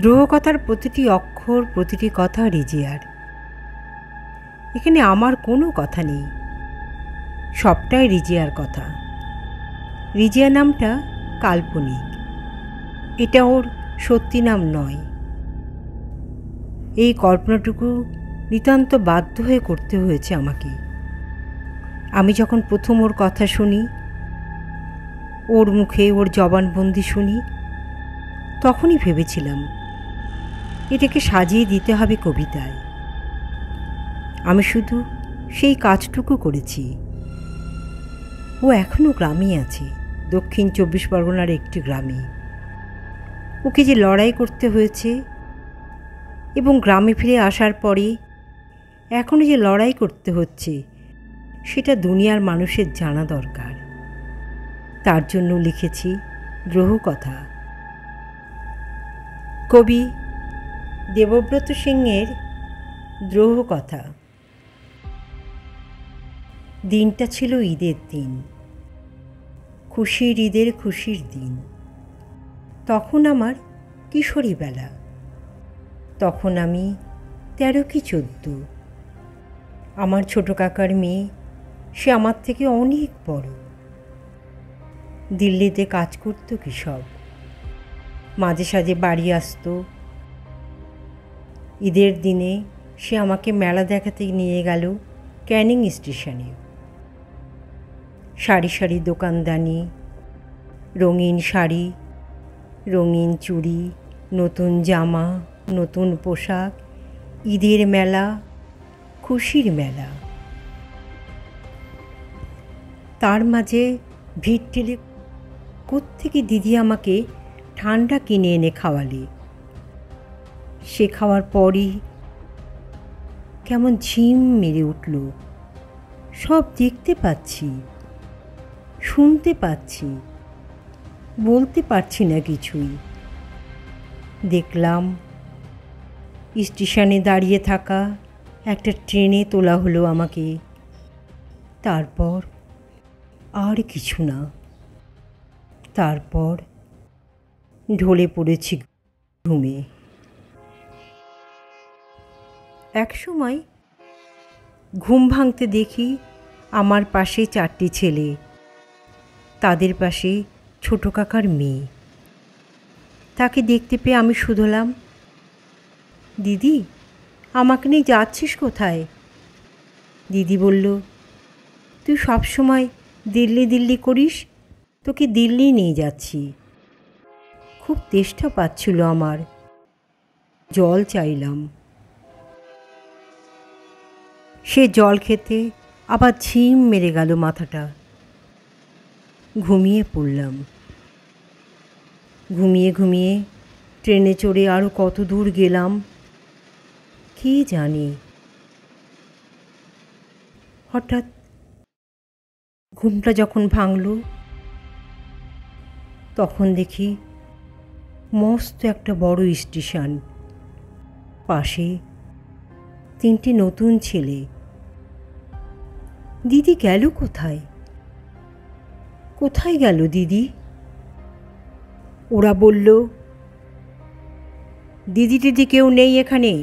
গ্রহকথার প্রতিটি অক্ষর, প্রতিটি কথা রিজিয়ার। এখানে আমার কোনো কথা নেই, সবটাই রিজিয়ার কথা। রিজিয়া নামটা কাল্পনিক, এটা ওর সত্যি নাম নয়। এই কল্পনাটুকু নিতান্ত বাধ্য হয়ে করতে হয়েছে আমাকে। আমি যখন প্রথম ওর কথা শুনি, ওর মুখে ওর জবানবন্দি শুনি, তখনই ভেবেছিলাম এটাকে সাজিয়ে দিতে হবে কবিতায়। আমি শুধু সেই কাজটুকু করেছি। ও এখনও গ্রামেই আছে, দক্ষিণ 24 পরগনার একটি গ্রামে। ওকে যে লড়াই করতে হয়েছে এবং গ্রামে ফিরে আসার পরে এখনও যে লড়াই করতে হচ্ছে, সেটা দুনিয়ার মানুষের জানা দরকার। তার জন্য লিখেছি গ্রহকথা। কবি দেবব্রত সিংয়ের গ্রহকথা। দিনটা ছিল ঈদের দিন, খুশির ঈদের খুশির দিন। তখন আমার কিশোরী বেলা, তখন আমি 13 কি 14। আমার ছোট কাকার মেয়ে, সে আমার থেকে অনেক বড়। দিল্লিতে কাজ করত কি সব, মাঝে সাঝে বাড়ি আসতো। ঈদের দিনে সে আমাকে মেলা দেখাতে নিয়ে গেল ক্যানিং স্টেশনে। সারি সারি দোকানদানি, রঙিন শাড়ি, রঙিন চুড়ি, নতুন জামা, নতুন পোশাক, ঈদের মেলা, খুশির মেলা। তার মাঝে ভিড় ঠেলে কোত্থেকে দিদি আমাকে ঠান্ডা কিনে এনে খাওয়ালে। সে খাওয়ার পরই কেমন ঝিম মেরে উঠল। সব দেখতে পাচ্ছি, শুনতে পাচ্ছি, বলতে পারছি না কিছুই। দেখলাম স্টেশনে দাঁড়িয়ে থাকা একটা ট্রেনে তোলা হলো আমাকে। তারপর আর কিছু না। তারপর ঢলে পড়েছি ঘুমে। একসময় ঘুম ভাঙতে দেখি আমার পাশে 4টি ছেলে, তাদের পাশে ছোট কাকার মেয়ে। তাকে দেখতে পেয়ে আমি শুধলাম, দিদি আমাকে নিয়ে যাচ্ছিস কোথায়? দিদি বলল, তুই সবসময় দিল্লি দিল্লি করিস, তোকে দিল্লি নিয়ে যাচ্ছি। খুব তেষ্টা পাচ্ছিল আমার, জল চাইলাম। সে জল খেতে আবার ঝিম মেরে গেল মাথাটা। ঘুমিয়ে পড়লাম। ঘুমিয়ে ঘুমিয়ে ট্রেনে চড়ে আরও কত দূর গেলাম কে জানে। হঠাৎ ঘুমটা যখন ভাঙল, তখন দেখি মস্ত একটা বড় স্টেশন, পাশে 3টে নতুন ছেলে। দিদি গেল কোথায়? কোথায় গেল দিদি? ওরা বলল, দিদি টিদি কেউ নেই এখানে,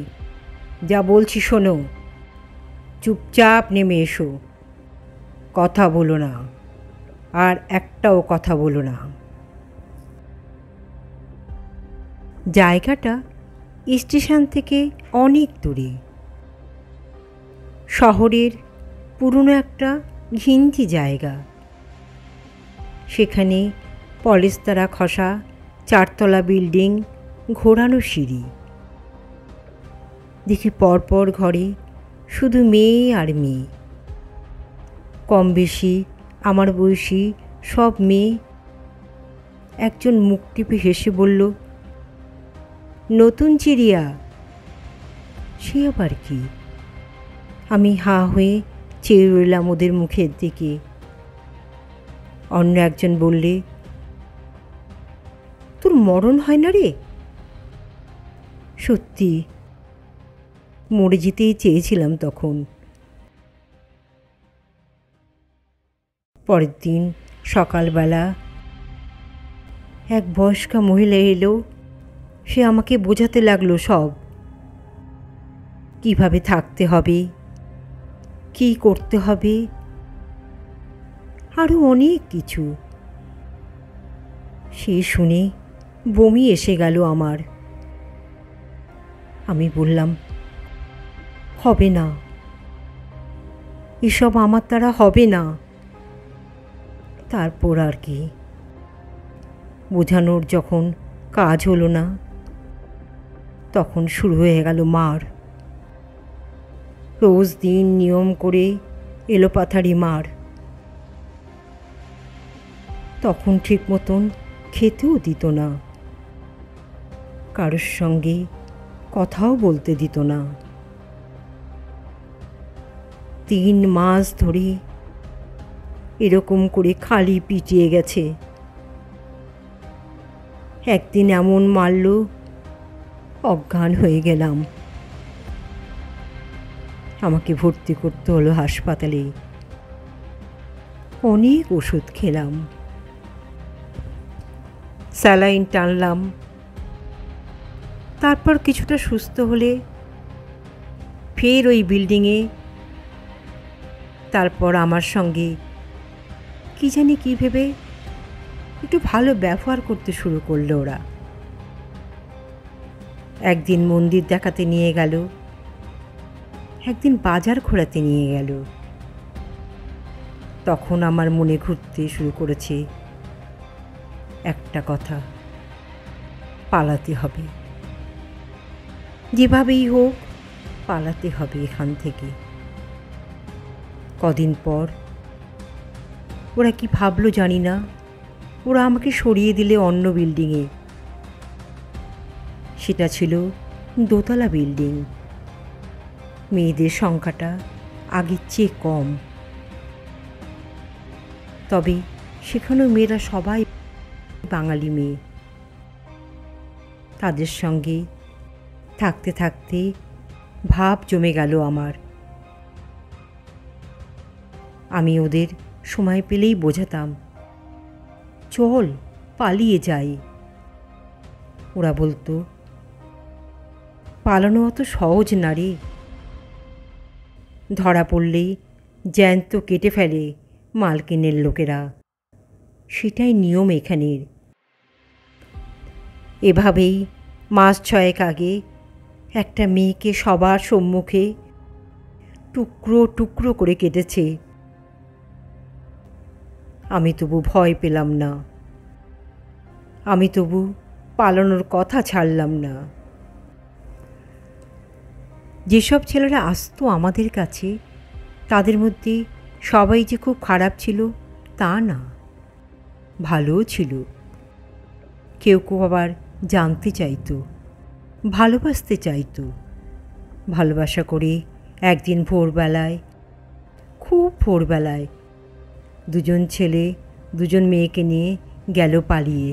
যা বলছি শোনো, চুপচাপ নেমে এসো, কথা বলো না, আর একটাও কথা বলো না। জায়গাটা স্টেশন থেকে অনেক দূরে, শহরের পুরনো একটা ঘিঞ্জি জায়গা। সেখানে পলেস্তারা খসা 4তলা বিল্ডিং, ঘোরানো সিঁড়ি। দেখি পরপর ঘরে শুধু মেয়ে আর মেয়ে, কম বেশি আমার বয়সী সব মেয়ে। একজন মুখ টিপে হেসে বলল, নতুন চিড়িয়া। সে আবার কি? আমি হাঁ হয়ে চেয়ে রইলাম ওদের মুখের দিকে। অন্য একজন বললে, তোর মরণ হয় না রে? সত্যি মরে যেতেই চেয়েছিলাম তখন। পরের দিন সকালবেলা এক বয়স্কা মহিলা এলো। সে আমাকে বোঝাতে লাগলো সব, কিভাবে থাকতে হবে, কি করতে হবে, আরও অনেক কিছু। সে শুনে বমি এসে গেল আমার। আমি বললাম, হবে না, এসব আমার দ্বারা হবে না। তারপর আর কি, বোঝানোর যখন কাজ হলো না, তখন শুরু হয়ে গেল মার। রোজ দিন নিয়ম করে এলোপাথারি মার। তখন ঠিক মতন খেতেও দিত না, কারোর সঙ্গে কথাও বলতে দিত না। 3 মাস ধরে এরকম করে খালি পিটিয়ে গেছে। একদিন এমন মারল, অজ্ঞান হয়ে গেলাম। আমাকে ভর্তি করতে হলো হাসপাতালে। অনেক ওষুধ খেলাম, স্যালাইন টানলাম। তারপর কিছুটা সুস্থ হলে ফের ওই বিল্ডিংয়ে। তারপর আমার সঙ্গে কি জানি কী ভেবে একটু ভালো ব্যবহার করতে শুরু করলো ওরা। একদিন মন্দির দেখাতে নিয়ে গেল, একদিন বাজার ঘোরাতে নিয়ে গেল। তখন আমার মনে ঘুরতে শুরু করেছে একটা কথা, পালাতে হবে, যেভাবেই হোক পালাতে হবে এখান থেকে। কদিন পর ওরা কি ভাবলো জানি না, ওরা আমাকে সরিয়ে দিলে অন্য বিল্ডিংয়ে। সেটা ছিল দোতলা বিল্ডিং। মেয়েদের সংখ্যাটা আগের চেয়ে কম, তবে সেখানেও মেয়েরা সবাই বাঙালি মেয়ে। তাদের সঙ্গে থাকতে থাকতে ভাব জমে গেল আমার। আমি ওদের সময় পেলেই বোঝাতাম, চল পালিয়ে যাই। ওরা বলতো, পালানো অত সহজ না রে, ধরা পড়লেই জ্যান্ত কেটে ফেলে মালকিনের লোকেরা, সেটাই নিয়ম এখানের। এভাবেই মাস 6 আগে একটা মেয়েকে সবার সম্মুখে টুকরো টুকরো করে কেটেছে। আমি তবু ভয় পেলাম না, আমি তবু পালানোর কথা ছাড়লাম না। যেসব ছেলেরা আসতো আমাদের কাছে, তাদের মধ্যে সবাই যে খুব খারাপ ছিল তা না, ভালোও ছিল। কেউ কেউ আবার জানতে চাইতো, ভালোবাসতে চাইতো। ভালোবাসা করে একদিন ভোরবেলায়, খুব ভোরবেলায়, 2 ছেলে 2 মেয়েকে নিয়ে গেল পালিয়ে।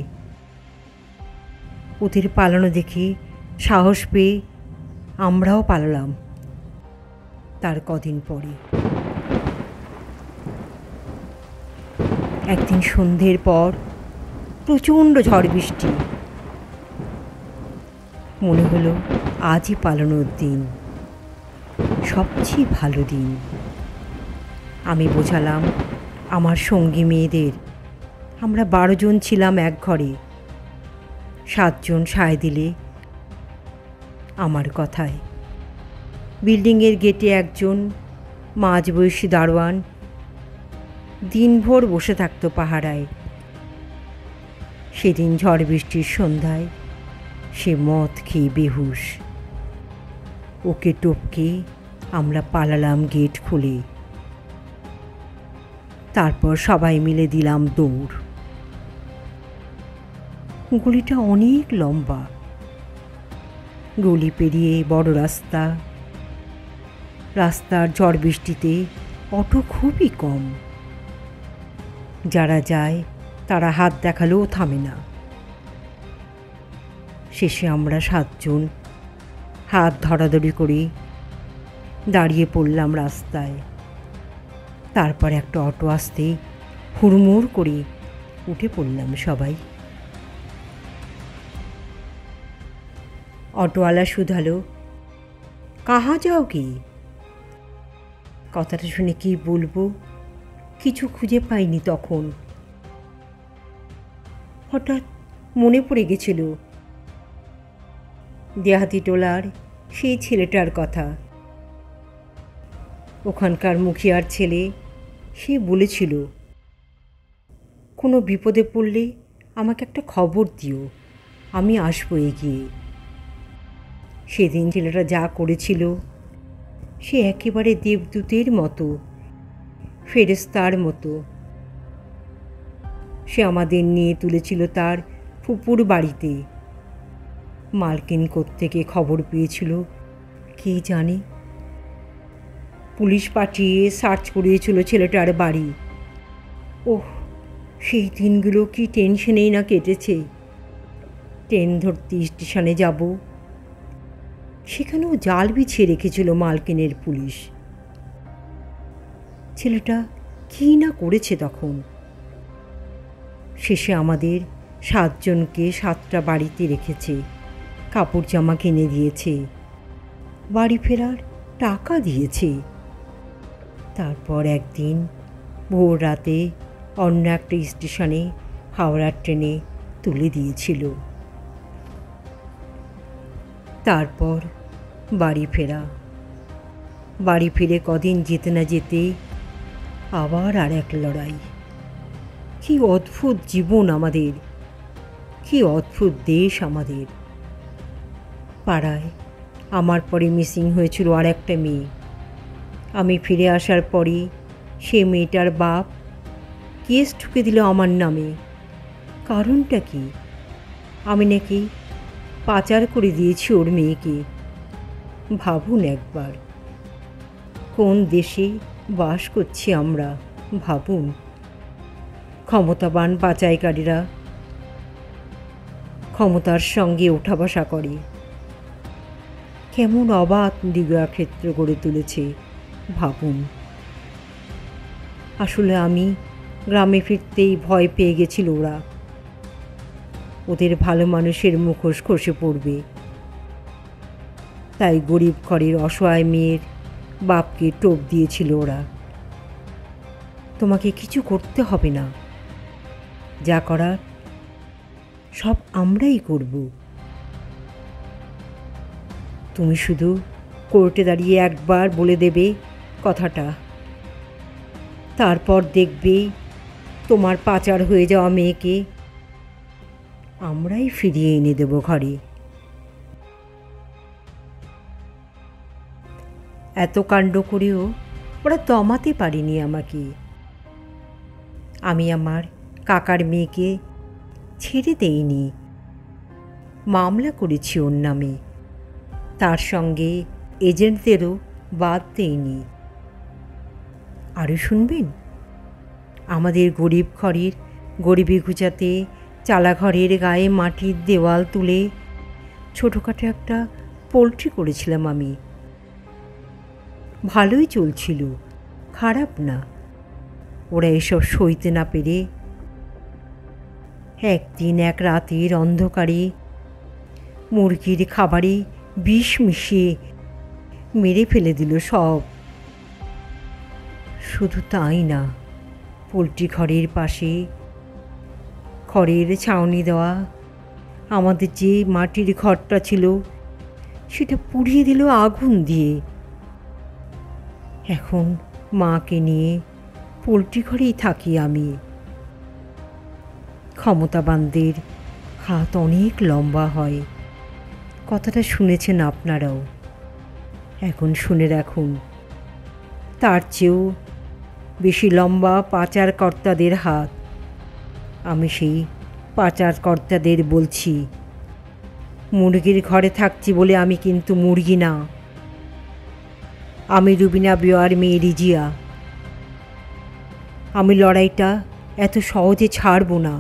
ওদের পালানো দেখে সাহস পেয়ে আমরাও পালালাম। তার কদিন পরে একদিন সন্ধ্যের পর প্রচণ্ড ঝড় বৃষ্টি। মনে হলো আজই পালানোর দিন, সবচেয়ে ভালো দিন। আমি বোঝালাম আমার সঙ্গী মেয়েদের, আমরা 12 জন ছিলাম এক ঘরে। 7 জন সায় দিলে আমার কথায়। বিল্ডিংয়ের গেটে একজন মাঝবয়সী দারোয়ান দিনভর বসে থাকতো পাহারায়। সেদিন ঝড় বৃষ্টির সন্ধ্যায় সে মদ খেয়ে বেহুশ। ওকে টপকে আমরা পালালাম গেট খুলে। তারপর সবাই মিলে দিলাম দৌড়। গলিটা অনেক লম্বা, গলি পেরিয়ে বড় রাস্তা। রাস্তার ঝড় বৃষ্টিতে অটো খুবই কম। যারা যায় তারা হাত দেখালেও থামে না। শেষে আমরা 7 জন হাত ধরাধরি করে দাঁড়িয়ে পড়লাম রাস্তায়। তারপর একটা অটো আসতে হুড়মুড় করে উঠে পড়লাম সবাই। অটোওয়ালা শুধালো, কাহা যাও কি? কথাটা শুনে কি বলবো, কিছু খুঁজে পাইনি তখন। হঠাৎ মনে পড়ে গেছিল দেহাতি টোলার সেই ছেলেটার কথা। ওখানকার মুখিয়ার ছেলে, সে বলেছিল, কোনো বিপদে পড়লে আমাকে একটা খবর দিও, আমি আসবো এগিয়ে। সেদিন ছেলেটা যা করেছিল সে একেবারে দেবদূতের মতো, ফেরেশতার মতো। সে আমাদের নিয়ে তুলেছিল তার ফুপুর বাড়িতে। মালকিন কোত্থেকে খবর পেয়েছিল কে জানে। পুলিশ পাঠিয়ে সার্চ করিয়েছিল ছেলেটার বাড়ি। ওহ, সেই দিনগুলো কি টেনশনেই না কেটেছে। ট্রেন ধরতে স্টেশনে যাব, সেখানেও জাল বিছিয়ে রেখেছিল মালকিনের পুলিশ। ছেলেটা কী না করেছে তখন। শেষে আমাদের 7 জনকে 7টা বাড়িতে রেখেছে, কাপড় জামা কিনে দিয়েছে, বাড়ি ফেরার টাকা দিয়েছে। তারপর একদিন ভোর রাতে অন্য একটা স্টেশনে হাওড়ার ট্রেনে তুলে দিয়েছিল। তারপর বাড়ি ফেরা। বাড়ি ফিরে কদিন যেতে না যেতে আবার আর এক লড়াই। কি অদ্ভুত জীবন আমাদের, কি অদ্ভুত দেশ আমাদের। পাড়ায় আমার পরে মিসিং হয়েছিল আর একটা মেয়ে। আমি ফিরে আসার পরে সে মেয়েটার বাপ কেস ঠুকে দিল আমার নামে। কারণটা কি? আমি নাকি পাচার করে দিয়েছি ওর মেয়েকে। ভাবুন একবার, কোন দেশে বাস করছি আমরা, ভাবুন। ক্ষমতাবান পাচারকারীরা ক্ষমতার সঙ্গে ওঠা বসা করে। কেমন অবাধ দিবাক্ষেত্র গড়ে তুলেছে ভাবুন। আসলে আমি গ্রামে ফিরতেই ভয় পেয়ে গেছিল ওরা। ওদের ভালো মানুষের মুখোশ খসে পড়বে, তাই গরিব ঘরের অসহায় মেয়ের বাপকে টোপ দিয়েছিল ওরা। তোমাকে কিছু করতে হবে না, যা করার সব আমরাই করব। তুমি শুধু কোর্টে দাঁড়িয়ে একবার বলে দেবে কথাটা, তারপর দেখবে তোমার পাচার হয়ে যাওয়া মেয়েকে আমরাই ফিরিয়ে এনে দেব ঘরে। এত কাণ্ড করেও ওরা দমাতে পারেনি আমাকে। আমি আমার কাকার মেয়েকে ছেড়ে দেইনি, মামলা করেছি ওর নামে। তার সঙ্গে এজেন্টদেরও বাদ দেইনি। আরও শুনবেন? আমাদের গরিব ঘরের গরিবি ঘুচাতে চালাঘরের গায়ে মাটির দেওয়াল তুলে ছোটোখাটো একটা পোলট্রি করেছিলাম আমি। ভালোই চলছিল, খারাপ না। ওরা এসব সইতে না পেরে একদিন এক রাতের অন্ধকারে মুরগির খাবারে বিষ মিশিয়ে মেরে ফেলে দিল সব। শুধু তাই না, পোলট্রি ঘরের পাশে খড়ের ছাউনি দেওয়া আমাদের যে মাটির ঘরটা ছিল সেটা পুড়িয়ে দিল আগুন দিয়ে। এখন মাকে নিয়ে পোলট্রি ঘরেই থাকি আমি। ক্ষমতাবানদের হাত অনেক লম্বা হয়, কথাটা শুনেছেন আপনারাও। এখন শুনে রাখুন, তার চেয়েও বেশি লম্বা পাচারকর্তাদের হাত। আমি সেই পাচারকর্তাদের বলছি, মুরগির ঘরে থাকছি বলে আমি কিন্তু মুরগি না। আমি রুবিনা বিওয়ার মেয়ে রিজিয়া। আমি লড়াইটা এত সহজে ছাড়ব না।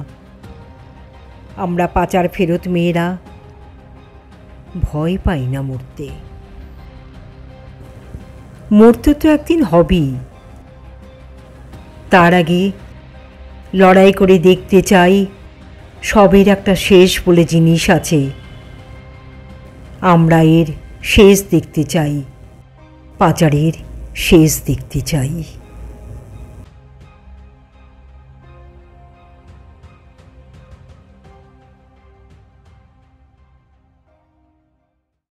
আমরা পাচার ফেরত মেয়েরা ভয় পাই না মরতে। মরতে তো একদিন হবেই, তার আগে লড়াই করে দেখতে চাই সবের একটা শেষ বলে জিনিস আছে। আমরা এর শেষ দেখতে চাই, পাচারের শেষ দেখতে চাই।